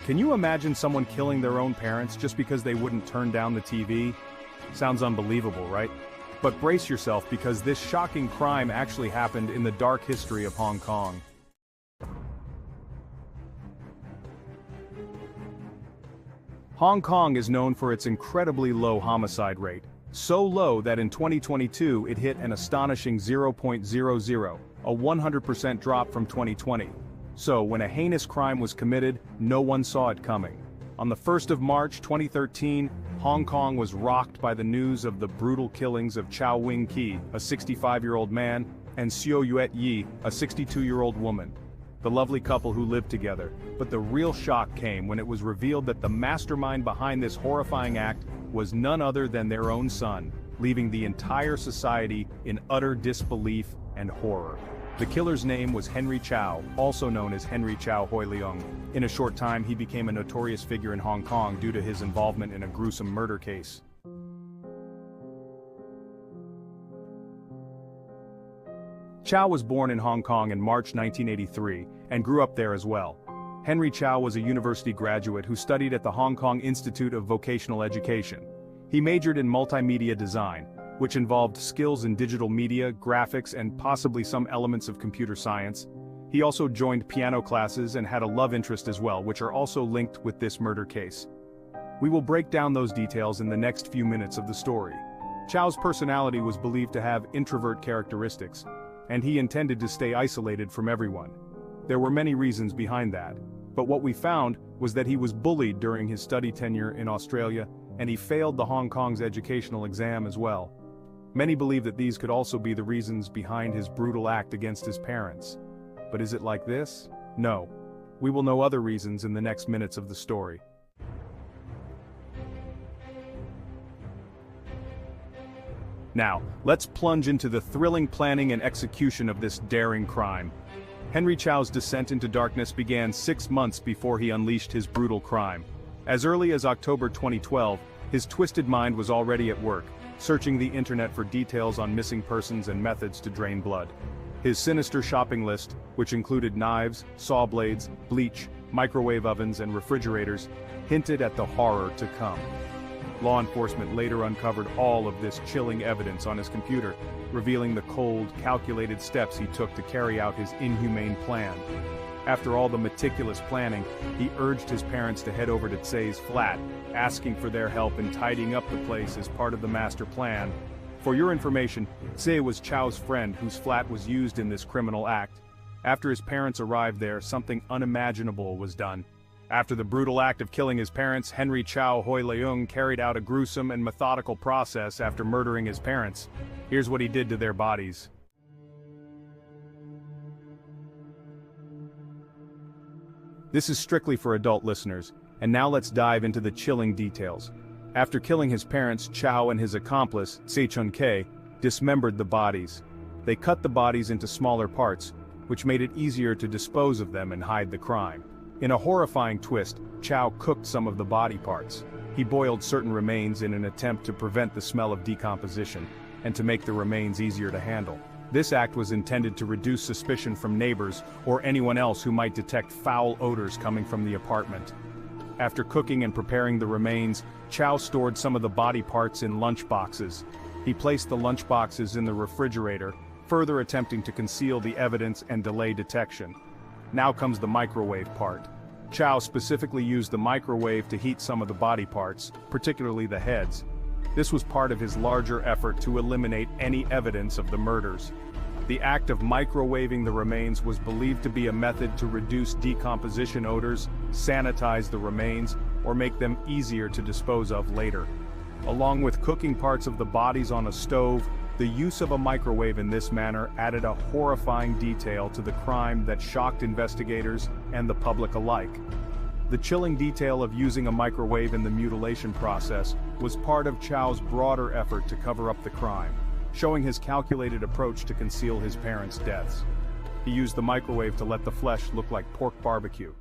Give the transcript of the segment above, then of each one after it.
Can you imagine someone killing their own parents just because they wouldn't turn down the TV? Sounds unbelievable, right? But brace yourself because this shocking crime actually happened in the dark history of Hong Kong. Hong Kong is known for its incredibly low homicide rate, so low that in 2022 it hit an astonishing 0.00, a 100% drop from 2020. So when a heinous crime was committed, no one saw it coming. On the 1st of March 2013, Hong Kong was rocked by the news of the brutal killings of Yuet-yee, a 65-year-old man, and Yuet-yee, a 62-year-old woman. The lovely couple who lived together, but the real shock came when it was revealed that the mastermind behind this horrifying act was none other than their own son, leaving the entire society in utter disbelief and horror. The killer's name was Henry Chow, also known as Henry Chow Hoi Leung. In a short time he became a notorious figure in Hong Kong due to his involvement in a gruesome murder case. Chow was born in Hong Kong in March 1983, and grew up there as well. Henry Chow was a university graduate who studied at the Hong Kong Institute of Vocational Education. He majored in multimedia design, which involved skills in digital media, graphics, and possibly some elements of computer science. He also joined piano classes and had a love interest as well, which are also linked with this murder case. We will break down those details in the next few minutes of the story. Chow's personality was believed to have introvert characteristics, and he intended to stay isolated from everyone. There were many reasons behind that, but what we found was that he was bullied during his study tenure in Australia, and he failed the Hong Kong's educational exam as well. Many believe that these could also be the reasons behind his brutal act against his parents. But is it like this? No. We will know other reasons in the next minutes of the story. Now, let's plunge into the thrilling planning and execution of this daring crime. Henry Chow's descent into darkness began 6 months before he unleashed his brutal crime. As early as October 2012, his twisted mind was already at work, searching the internet for details on missing persons and methods to drain blood. His sinister shopping list, which included knives, saw blades, bleach, microwave ovens, and refrigerators, hinted at the horror to come. Law enforcement later uncovered all of this chilling evidence on his computer, revealing the cold, calculated steps he took to carry out his inhumane plan. After all the meticulous planning, he urged his parents to head over to Tse's flat, asking for their help in tidying up the place as part of the master plan. For your information, Tse was Chow's friend whose flat was used in this criminal act. After his parents arrived there, something unimaginable was done. After the brutal act of killing his parents, Henry Chow Hoi Leung carried out a gruesome and methodical process after murdering his parents. Here's what he did to their bodies. This is strictly for adult listeners, and now let's dive into the chilling details. After killing his parents, Chow and his accomplice, Tse Chun-kei, dismembered the bodies. They cut the bodies into smaller parts, which made it easier to dispose of them and hide the crime. In a horrifying twist, Chow cooked some of the body parts. He boiled certain remains in an attempt to prevent the smell of decomposition, and to make the remains easier to handle. This act was intended to reduce suspicion from neighbors or anyone else who might detect foul odors coming from the apartment. After cooking and preparing the remains, Chow stored some of the body parts in lunch boxes. He placed the lunch boxes in the refrigerator, further attempting to conceal the evidence and delay detection. Now comes the microwave part. Chow specifically used the microwave to heat some of the body parts, particularly the heads. This was part of his larger effort to eliminate any evidence of the murders. The act of microwaving the remains was believed to be a method to reduce decomposition odors, sanitize the remains, or make them easier to dispose of later. Along with cooking parts of the bodies on a stove, the use of a microwave in this manner added a horrifying detail to the crime that shocked investigators and the public alike. The chilling detail of using a microwave in the mutilation process was part of Chow's broader effort to cover up the crime, showing his calculated approach to conceal his parents' deaths. He used the microwave to let the flesh look like pork barbecue.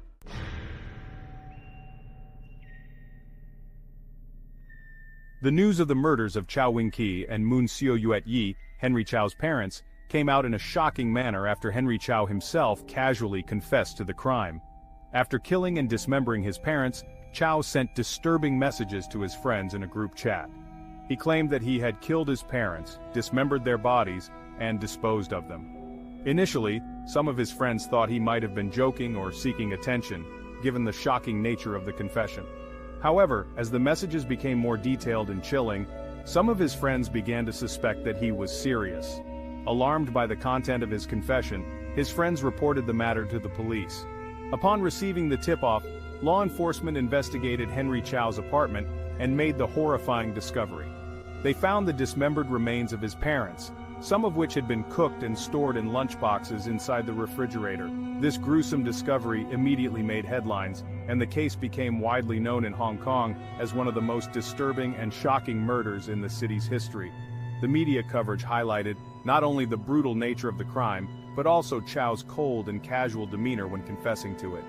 The news of the murders of Chow Wing-ki and Moon Seo Yuet-yee, Henry Chow's parents, came out in a shocking manner after Henry Chow himself casually confessed to the crime. After killing and dismembering his parents, Chow sent disturbing messages to his friends in a group chat. He claimed that he had killed his parents, dismembered their bodies, and disposed of them. Initially, some of his friends thought he might have been joking or seeking attention, given the shocking nature of the confession. However, as the messages became more detailed and chilling, some of his friends began to suspect that he was serious. Alarmed by the content of his confession, his friends reported the matter to the police. Upon receiving the tip-off, law enforcement investigated Henry Chow's apartment and made the horrifying discovery. They found the dismembered remains of his parents, some of which had been cooked and stored in lunchboxes inside the refrigerator. This gruesome discovery immediately made headlines, and the case became widely known in Hong Kong as one of the most disturbing and shocking murders in the city's history. The media coverage highlighted not only the brutal nature of the crime, but also Chow's cold and casual demeanor when confessing to it.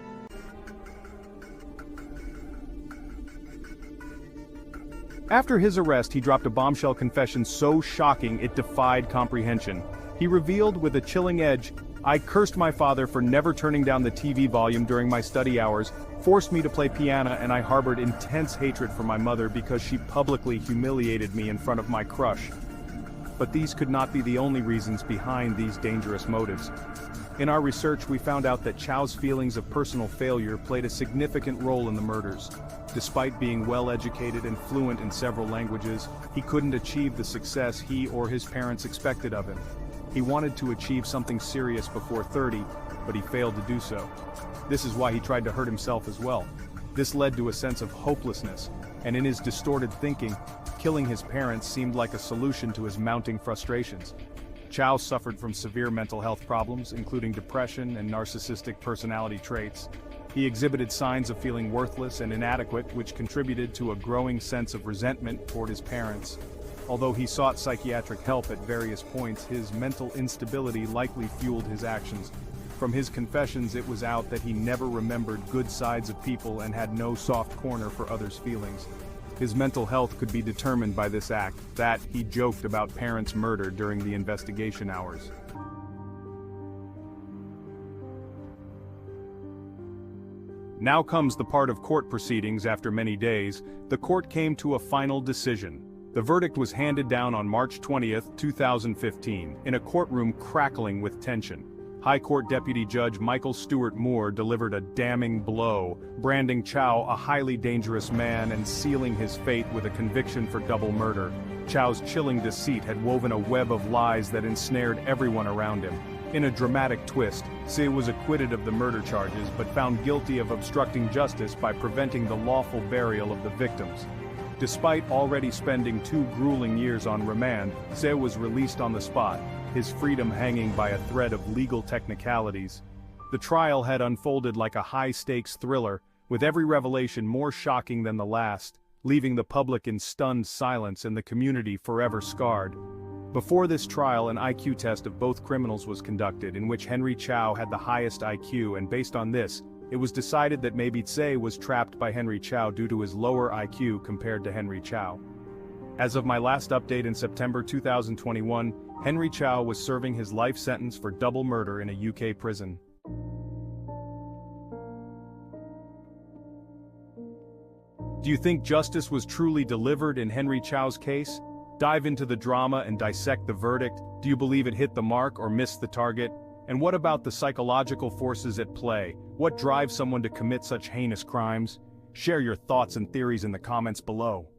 After his arrest, he dropped a bombshell confession so shocking it defied comprehension. He revealed with a chilling edge, "I cursed my father for never turning down the TV volume during my study hours, forced me to play piano, and I harbored intense hatred for my mother because she publicly humiliated me in front of my crush." But these could not be the only reasons behind these dangerous motives. In our research, we found out that Chow's feelings of personal failure played a significant role in the murders. Despite being well-educated and fluent in several languages, he couldn't achieve the success he or his parents expected of him. He wanted to achieve something serious before 30, but he failed to do so. This is why he tried to hurt himself as well. This led to a sense of hopelessness, and in his distorted thinking, killing his parents seemed like a solution to his mounting frustrations. Chow suffered from severe mental health problems, including depression and narcissistic personality traits. He exhibited signs of feeling worthless and inadequate, which contributed to a growing sense of resentment toward his parents. Although he sought psychiatric help at various points, his mental instability likely fueled his actions. From his confessions, it was out that he never remembered good sides of people and had no soft corner for others' feelings. His mental health could be determined by this act, that he joked about parents' murder during the investigation hours. Now comes the part of court proceedings. After many days, the court came to a final decision. The verdict was handed down on March 20, 2015, in a courtroom crackling with tension. High Court Deputy Judge Michael Stewart Moore delivered a damning blow, branding Chow a highly dangerous man and sealing his fate with a conviction for double murder. Chow's chilling deceit had woven a web of lies that ensnared everyone around him. In a dramatic twist, Tse was acquitted of the murder charges but found guilty of obstructing justice by preventing the lawful burial of the victims. Despite already spending 2 grueling years on remand, Tse was released on the spot, his freedom hanging by a thread of legal technicalities. The trial had unfolded like a high-stakes thriller, with every revelation more shocking than the last, leaving the public in stunned silence and the community forever scarred. Before this trial, an IQ test of both criminals was conducted, in which Henry Chow had the highest IQ, and based on this, it was decided that maybe Tse was trapped by Henry Chow due to his lower IQ compared to Henry Chow. As of my last update in September 2021, Henry Chow was serving his life sentence for double murder in a UK prison. Do you think justice was truly delivered in Henry Chow's case? Dive into the drama and dissect the verdict. Do you believe it hit the mark or missed the target? And what about the psychological forces at play? What drives someone to commit such heinous crimes? Share your thoughts and theories in the comments below.